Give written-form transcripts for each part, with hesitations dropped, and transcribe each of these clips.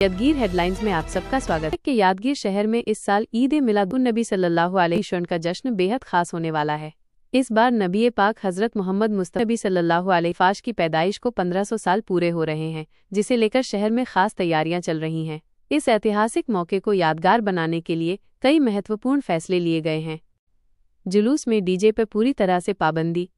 Yadgir headlines में आप सबका स्वागत है कि यादगीर शहर में इस साल ईद मिलादुन्नबी सल्लल्लाहु अलैहि वसल्लम का जश्न बेहद खास होने वाला है। इस बार नबी पाक हजरत मोहम्मद मुस्तफ़ा सल्लल्लाहु अलैहि वसल्लम की पैदाइश को 1500 साल पूरे हो रहे हैं, जिसे लेकर शहर में खास तैयारियां चल रही हैं। इस ऐतिहासिक मौके को यादगार बनाने के लिए कई महत्वपूर्ण फैसले लिए गए हैं। जुलूस में डीजे पर पूरी तरह से पाबंदी।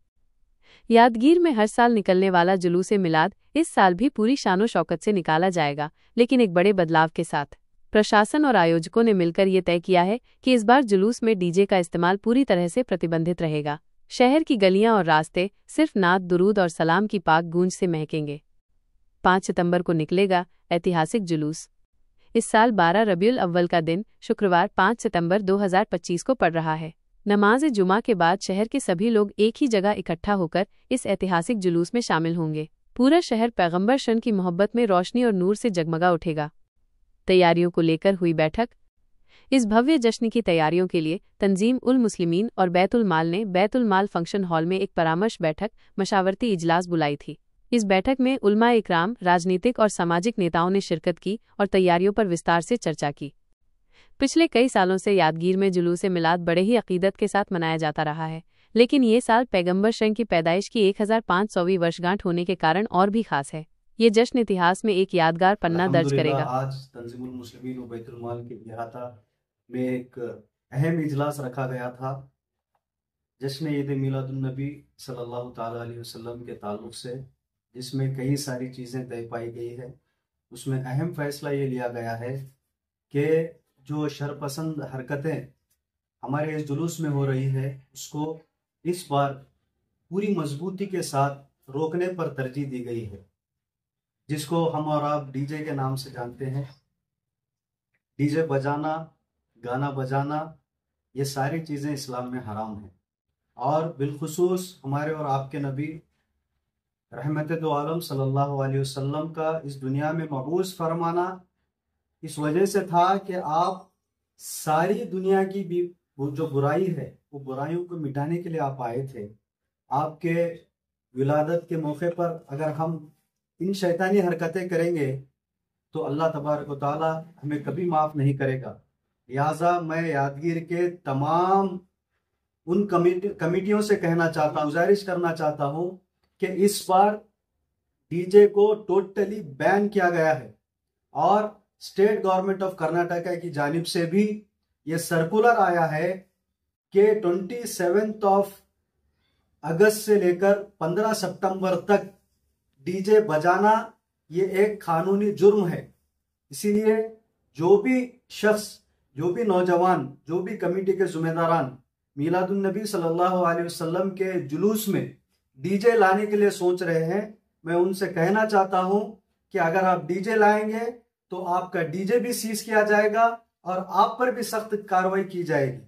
यादगीर में हर साल निकलने वाला जुलूस मिलाद इस साल भी पूरी शानो शौकत से निकाला जाएगा, लेकिन एक बड़े बदलाव के साथ। प्रशासन और आयोजकों ने मिलकर ये तय किया है कि इस बार जुलूस में डीजे का इस्तेमाल पूरी तरह से प्रतिबंधित रहेगा। शहर की गलियां और रास्ते सिर्फ नात, दुरूद और सलाम की पाक गूंज से महकेंगे। 5 सितंबर को निकलेगा ऐतिहासिक जुलूस। इस साल 12 रबीउल अव्वल का दिन शुक्रवार 5 सितंबर 2025 को पड़ रहा है। नमाज जुमा के बाद शहर के सभी लोग एक ही जगह इकट्ठा होकर इस ऐतिहासिक जुलूस में शामिल होंगे। पूरा शहर पैगंबर शन की मोहब्बत में रोशनी और नूर से जगमगा उठेगा। तैयारियों को लेकर हुई बैठक। इस भव्य जश्न की तैयारियों के लिए तंजीम उल मुस्लिमीन और बैतुल माल ने बैतुल माल फंक्शन हॉल में एक परामर्श बैठक मशावरती इजलास बुलाई थी। इस बैठक में उलमा इकराम, राजनीतिक और सामाजिक नेताओं ने शिरकत की और तैयारियों पर विस्तार से चर्चा की। पिछले कई सालों से यादगीर में जुलूस मिलाद बड़े ही अकीदत के साथ मनाया जाता रहा है, लेकिन ये साल पैगंबर शं की पैदाइश की 1500वीं वर्षगांठ होने के कारण और भी खास है। ये जश्न इतिहास में एक यादगार पन्ना दर्ज करेगा। आज तंजीमुल मुस्लिमीन और बैतुल माल के इहाता में एक अहम इजलास रखा गया था जश्न ईद मिलादुन्नबी सल्लल्लाहु ताला अलैहि वसल्लम के ताल्लुक से, जिसमें कई सारी चीज़ें तय पाई गई है। उसमें अहम फैसला ये लिया गया है कि जो शरपसंद हरकतें हमारे इस जुलूस में हो रही है, उसको इस बार पूरी मजबूती के साथ रोकने पर तरजीह दी गई है, जिसको हम और आप डीजे के नाम से जानते हैं। डीजे बजाना, गाना बजाना, ये सारी चीज़ें इस्लाम में हराम हैं। और बिलखुसूस हमारे और आपके नबी रहमत दो आलम सल्लल्लाहु अलैहि वसल्लम का इस दुनिया में मबूस फरमाना इस वजह से था कि आप सारी दुनिया की भी जो बुराई है, वो बुराइयों को मिटाने के लिए आप आए थे। आपके विलादत के मौके पर अगर हम इन शैतानी हरकतें करेंगे तो अल्लाह तबारक व तआला हमें कभी माफ़ नहीं करेगा। लिहाजा मैं यादगीर के तमाम उन कमिटियों से कहना चाहता हूँ, गुजारिश करना चाहता हूँ कि इस बार डीजे को टोटली बैन किया गया है और स्टेट गवर्नमेंट ऑफ कर्नाटका की जानिब से भी ये सर्कुलर आया है कि 27 अगस्त से लेकर 15 सितंबर तक डीजे बजाना ये एक कानूनी जुर्म है। इसीलिए जो भी शख्स, जो भी नौजवान, जो भी कमेटी के जिम्मेदारान मिलादुन्नबी सल्लल्लाहु अलैहि वसल्लम के जुलूस में डीजे लाने के लिए सोच रहे हैं, मैं उनसे कहना चाहता हूं कि अगर आप डीजे लाएंगे तो आपका डीजे भी सीज किया जाएगा और आप पर भी सख्त कार्रवाई की जाएगी।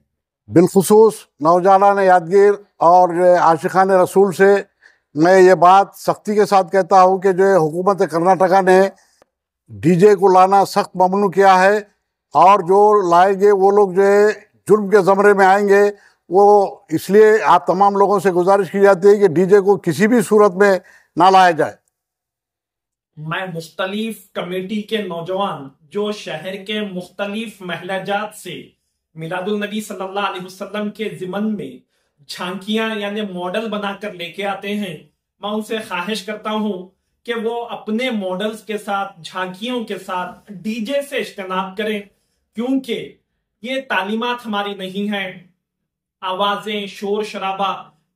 बिलखुसूस नौजवान यादगीर और आशिकान रसूल से मैं ये बात सख्ती के साथ कहता हूँ कि जो हुकूमत कर्नाटका ने डीजे को लाना सख्त ममनू किया है और जो लाएंगे वो लोग जो है जुर्म के ज़मरे में आएंगे। वो इसलिए आप तमाम लोगों से गुजारिश की जाती है कि डीजे को किसी भी सूरत में ना लाया जाए। मैं मुख्तलिफ कमेटी के नौजवान जो शहर के मुख्तलिफ महलजात से मिलादुल नबी सल्लल्लाहु अलैहि वसल्लम के ज़िमन में झांकियां यानी मॉडल बनाकर लेके आते हैं, मैं उनसे ख्वाहिश करता हूं कि वो अपने मॉडल्स के साथ, झांकियों के साथ डीजे से इज्तनाब करें, क्योंकि ये तालीमात हमारी नहीं है आवाजें, शोर शराबा,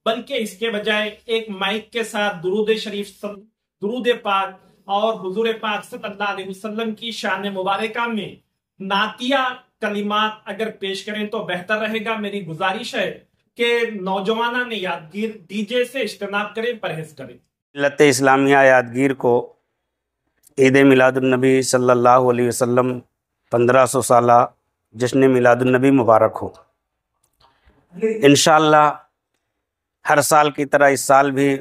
बल्कि इसके बजाय एक माइक के साथ दुरूद शरीफ, दुरूद पाक और हुजूर पाक सल्लल्लाहु अलैहि वसल्लम की शान मुबारका में नातिया कलिमात अगर पेश करें तो बेहतर रहेगा। मेरी गुजारिश है कि नौजवाना ने यादगीर डीजे से इज्तनाब करें, परहेज करें। मिल्लत इस्लामिया यादगीर को ईद मिलादुन्नबी सल्लल्लाहु अलैहि वसल्लम 1500 साला जश्न मिलादुन्नबी मुबारक हो। इंशाअल्लाह हर साल की तरह इस साल भी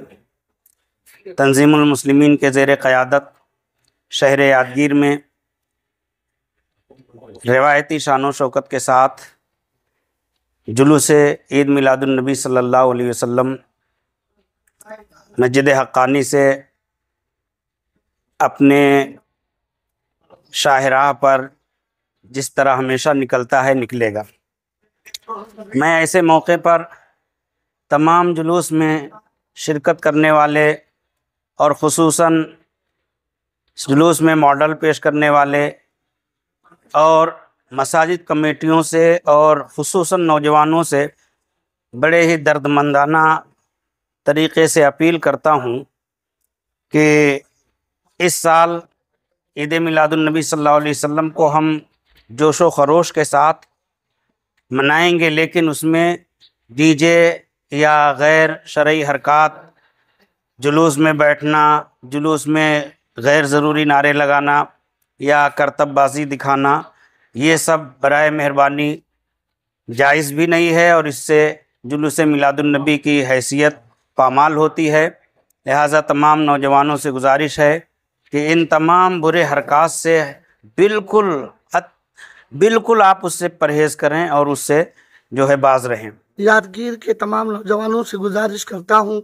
तंजीमुल मुस्लिमीन के ज़ेर क़यादत शहर यादगीर में रिवायती शान व शौकत के साथ जुलूस ईद मिलादुन्नबी सल्लल्लाहु अलैहि वसल्लम मस्जिद हक्कानी से अपने शाहराह पर जिस तरह हमेशा निकलता है निकलेगा। मैं ऐसे मौके पर तमाम जुलूस में शिरकत करने वाले और ख़ुसूसन जुलूस में मॉडल पेश करने वाले और मसाजिद कमेटियों से और ख़ुसूसन नौजवानों से बड़े ही दर्दमंदाना तरीक़े से अपील करता हूँ कि इस साल ईद मिलादुन्नबी सल्लल्लाहु अलैहि वसल्लम को हम जोश व खरोश के साथ मनाएंगे, लेकिन उसमें डीजे या गैर शरई हरकत, जुलूस में बैठना, जुलूस में गैर ज़रूरी नारे लगाना या करतबबाजी दिखाना, ये सब बराए मेहरबानी जायज़ भी नहीं है और इससे जुलूस मिलादुन्नबी की हैसियत पामाल होती है। लिहाजा तमाम नौजवानों से गुजारिश है कि इन तमाम बुरे हरकत से बिल्कुल आप उससे परहेज़ करें और उससे जो है बाज रहें। यादगीर के तमाम नौजवानों से गुजारिश करता हूँ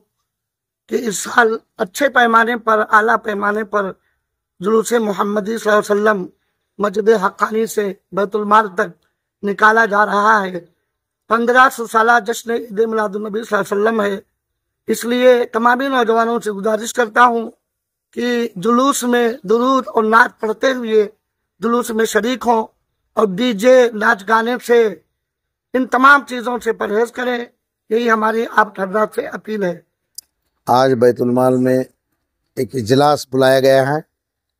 कि इस साल अच्छे पैमाने पर, आला पैमाने पर जुलूस मोहम्मदी सल्लल्लाहु अलैहि वसल्लम मस्जिद हक्कानी से बैतुल-माल तक निकाला जा रहा है। 1500 साला जश्न ईद मिलादुन्नबी सल्लल्लाहु अलैहि वसल्लम है। इसलिए तमामी नौजवानों से गुजारिश करता हूँ कि जुलूस में दुरूद और नात पढ़ते हुए जुलूस में शरीक हों और डीजे नाच गाने से, इन तमाम चीज़ों से परहेज करें। यही हमारी आप हजरात से अपील है। आज बैतुल-माल में एक इजलास बुलाया गया है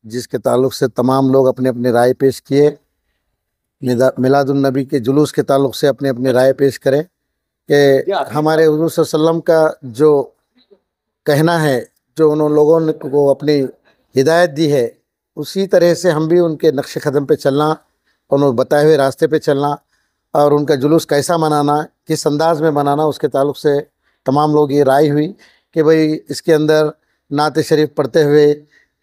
जिसके ताल्लुक़ से तमाम लोग अपने अपने राय पेश किए। मिलादुन्नबी के जुलूस के ताल्लुक़ से अपने अपने राय पेश करें कि हमारे हुज़ूर सल्लल्लाहु अलैहि वसल्लम का जो कहना है, जो उन लोगों ने को अपनी हिदायत दी है, उसी तरह से हम भी उनके नक्श कदम पे चलना, उन्होंने बताए हुए रास्ते पे चलना और उनका जुलूस कैसा मनाना, किस अंदाज में मनाना, उसके ताल्लुक़ से तमाम लोग ये राय हुई कि भाई इसके अंदर नात शरीफ पढ़ते हुए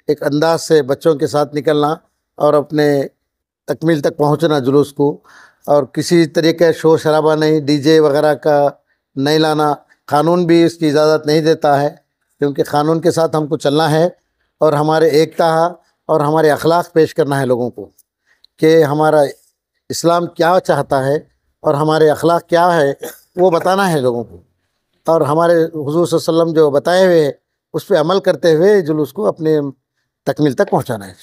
एक अंदाज से बच्चों के साथ निकलना और अपने तकमील तक पहुंचना जुलूस को, और किसी तरीके शोर शराबा नहीं, डीजे वगैरह का नहीं लाना। क़ानून भी इसकी इजाज़त नहीं देता है, क्योंकि क़ानून के साथ हमको चलना है और हमारे एकता और हमारे अखलाक पेश करना है लोगों को कि हमारा इस्लाम क्या चाहता है और हमारे अखलाक क्या है, वो बताना है लोगों को, और हमारे हुज़ूर सल्लल्लाहु अलैहि वसल्लम जो बताए हुए उस पर अमल करते हुए जुलूस को अपने तकमील तक पहुँचाना है।